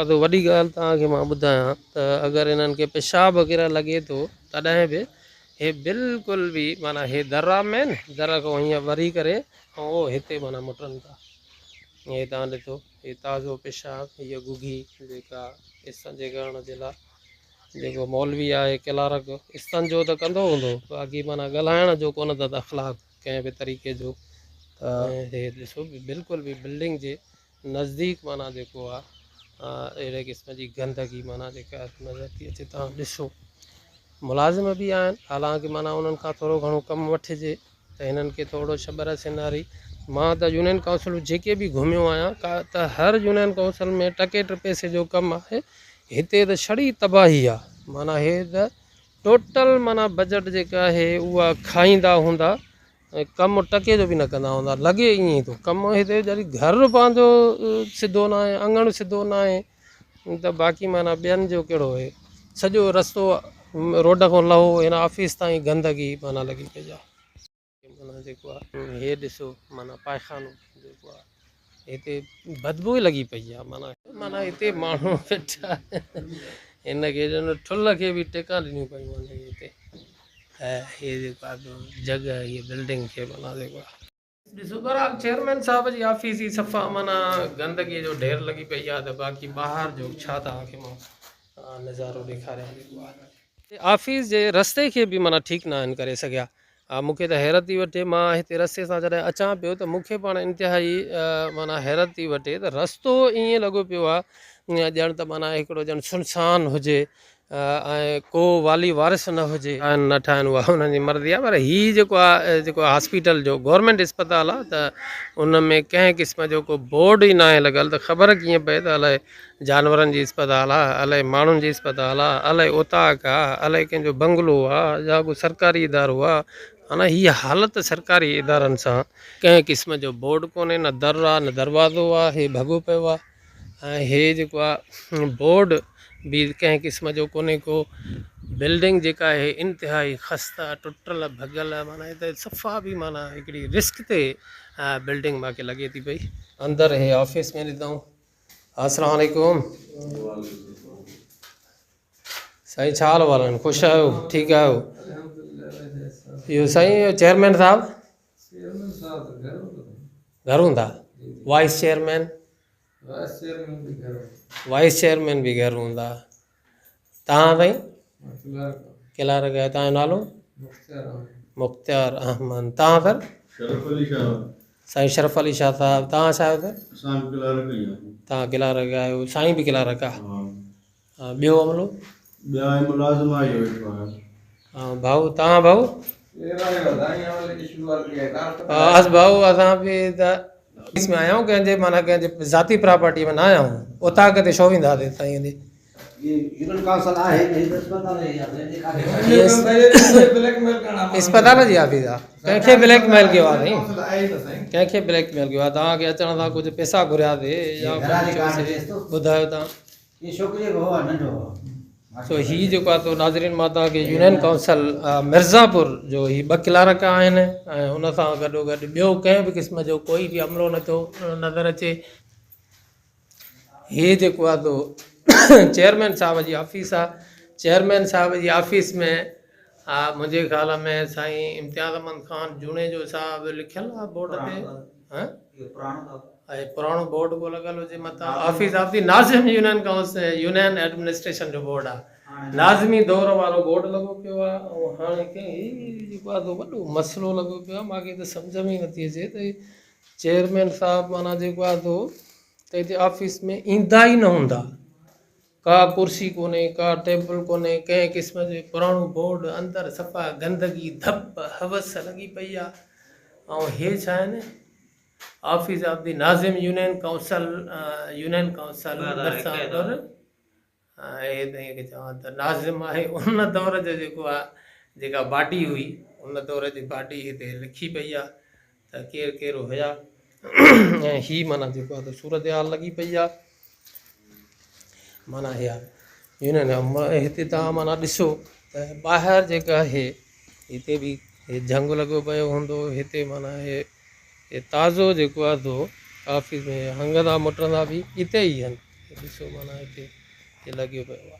तो वॾी ॻाल्हि तव्हांखे मां ॿुधायां त अगरि इन्हनि खे पेशाब वग़ैरह लॻे थो तॾहिं बि हे बिल्कुलु बि माना हे दर में आहिनि, दर खां हीअं वरी करे ऐं उहो हिते माना मुटनि था। हे तव्हां ॾिठो हे ताज़ो पेशाब, हीअ गुगी जेका इस्तंजे करण जे लाइ जेको मौलवी आहे किलारक इस्तंजो त कंदो हूंदो, बाक़ी माना ॻाल्हाइण जो कोन अथसि अख़लाक कंहिं बि तरीक़े जो। त हे ॾिसो बिल्कुलु बि बिल्डिंग जे नज़दीक माना जेको आहे अहिड़े क़िस्म जी गंदगी माना जेका नज़र थी अचे। तव्हां ॾिसो मुलाज़िम बि आहिनि, हालांकि माना उन्हनि खां थोरो घणो कमु वठिजे त हिननि खे थोरो शबर सिनारी। मां त यूनियन काउंसिल जेके बि घुमियो आहियां त हर यूनियन काउंसिल में टके टे पैसे जो कमु आहे। हिते त छड़ी तबाही आहे, माना हे त टोटल माना बजट जेका आहे उहा खाईंदा हूंदा, कमु टके जो बि न कंदा हूंदा। लॻे ईअं ई थो कमु हिते जॾहिं घर पंहिंजो सिधो न आहे, अङण सिधो न आहे त बाक़ी माना ॿियनि जो कहिड़ो आहे। सॼो रस्तो रोड खां लहो हिन ऑफिस ताईं गंदगी माना लॻी पई आहे। माना जेको आहे हे ॾिसो माना पायखानो जेको आहे हिते बदबू ई लॻी पई आहे। माना हिते माण्हू वेठा हिनखे ॼण ठुल खे बि टेका ॾिनियूं पियूं आहिनि हिते। ऐं हे जेको आहे जॻह हीअ बिल्डिंग खे माना जेको आहे ॾिसो बराबरि चेयरमैन साहिब जी ऑफिस ई सफ़ा माना गंदगीअ जो ढेर लॻी पई आहे। त बाक़ी ॿाहिरि जो छा तव्हांखे मां नज़ारो ॾेखारियां जेको आहे ऑफिस जे रस्ते खे बि माना ठीकु न आहिनि करे सघिया। मूंखे त हैरत थी वठे, मां हिते रस्ते सां जॾहिं अचां पियो त मूंखे पाण इंतिहाई माना हैरत थी वठे त रस्तो ईअं लॻो पियो आहे ॼण त माना हिकिड़ो ॼण सुनसान हुजे ऐं को वाली वारिस न हुजे। न ठाहिनि उहा हुननि जी मर्ज़ी आहे, पर हीअ जेको आहे जेको हॉस्पिटल जो गवर्नमेंट अस्पताल आहे त उन में कंहिं क़िस्म जो को बोर्ड ई न आहे लॻल, त ख़बर कीअं पए त अलाए जानवरनि जी अस्पताल आहे, अलाए माण्हुनि जी अस्पताल आहे, अलाए उताक आहे, अलाए कंहिंजो बंगलो आहे या को सरकारी इदारो आहे। माना हीअ हालति सरकारी इदारनि सां कंहिं क़िस्म जो बोर्ड कोन्हे, न दर आहे न दरवाज़ो आहे, हे भॻो पियो आहे। ऐं हे जेको आहे बोर्ड बि कंहिं क़िस्म जो कोन्हे को। बिल्डिंग जेका आहे इंतिहाई ख़स्ता टुटल भॻल, माना हिते सफ़ा बि माना हिकिड़ी रिस्क ते बिल्डिंग मूंखे लॻे थी पई। अंदरि हे ऑफिस में ॾिसूं। अस्सलाम वालेकुम साईं, छा हाल वाल आहिनि? ख़ुशि आहियो? ठीकु आहियो? इहो साईं चेयरमैन साहिबु घर हूंदा? वाइस चेयरमैन बि घर हूंदा। तव्हां साईं किलारक आहे, तव्हांजो नालो? मुख़्तियार अहमद। तव्हां सर? साईं शरफ़ अली शाह साहिबु। तव्हां छा आहियो सर? तव्हां किलारक आहियो, साईं बि किलारक आहे। ॿियो अमलो? हा भाऊ, तव्हां भाऊ? बस भाऊ असां बि त इसमें आया आहियूं, कंहिंजे माना कंहिंजे ज़ाती प्रॉपर्टी में न आया आहियूं। उतां किथे छो वेंदासीं साईं? अस्पताल जी ऑफिस आहे? कंहिंखे ब्लैकमेल कयो आहे साईं? कंहिंखे ब्लैकमेल कयो आहे? तव्हांखे अचण सां कुझु पैसा घुरियासीं या ॿुधायो तव्हां? सो हीअ जेको आहे तो नाज़रीन मां तव्हांखे यूनियन काउंसिल मिर्ज़ापुर जो ही 2 किलारक आहिनि ऐं उन सां गॾोगॾु ॿियो कंहिं बि क़िस्म जो कोई बि अमलो नथो नज़र अचे। हीअ जेको आहे तो चेयरमैन साहिब जी ऑफिस आहे। चेयरमैन साहिब जी ऑफिस में मुंहिंजे ख़्याल में साईं इम्तियाज़ अहमद ख़ान जूने जो साहिबु लिखियलु आहे बोर्ड ते। ऐं पुराणो बोर्ड को लॻल हुजे मथां ऑफिस ऑफ दी नाज़िम यूनियन काउंसिल यूनियन एडमिनिस्ट्रेशन जो बोर्ड आहे। लाज़मी दौर वारो बोर्ड लॻो पियो आहे। ऐं हाणे कंहिं जेको आहे वॾो मसइलो लॻो पियो आहे, मूंखे त सम्झ में ई नथी अचे त चेयरमैन साहिबु माना जेको आहे तो त हिते ऑफिस में ईंदा ई न हूंदा। का कुर्सी कोन्हे, का टेबल कोन्हे, कंहिं क़िस्म जो पुराणो बोर्ड, अंदरि सफ़ा गंदगी धप हवस लॻी पई आहे। ऐं हे छा आहिनि? ऑफिस ऑफ दी नाज़िम यूनियन काउंसिल मिर्ज़ापुर। हे चवां त नाज़िम आहे उन दौर जो जेको आहे जेका बाडी हुई उन दौर जी बाडी हिते लिखी पई आहे त केरु केरु हुया। ऐं हीअ माना जेको आहे त सूरत हाल लॻी पई आहे। माना हे यूनियन हिते तव्हां माना ॾिसो त ॿाहिरि जेका आहे हिते बि हे झंग लॻो पियो हूंदो। हिते माना हे ताज़ो जेको आहे तो ऑफिस में हंगंदा मुटंदा बि हिते ई आहिनि। ॾिसो माना हिते लॻियो पियो आहे।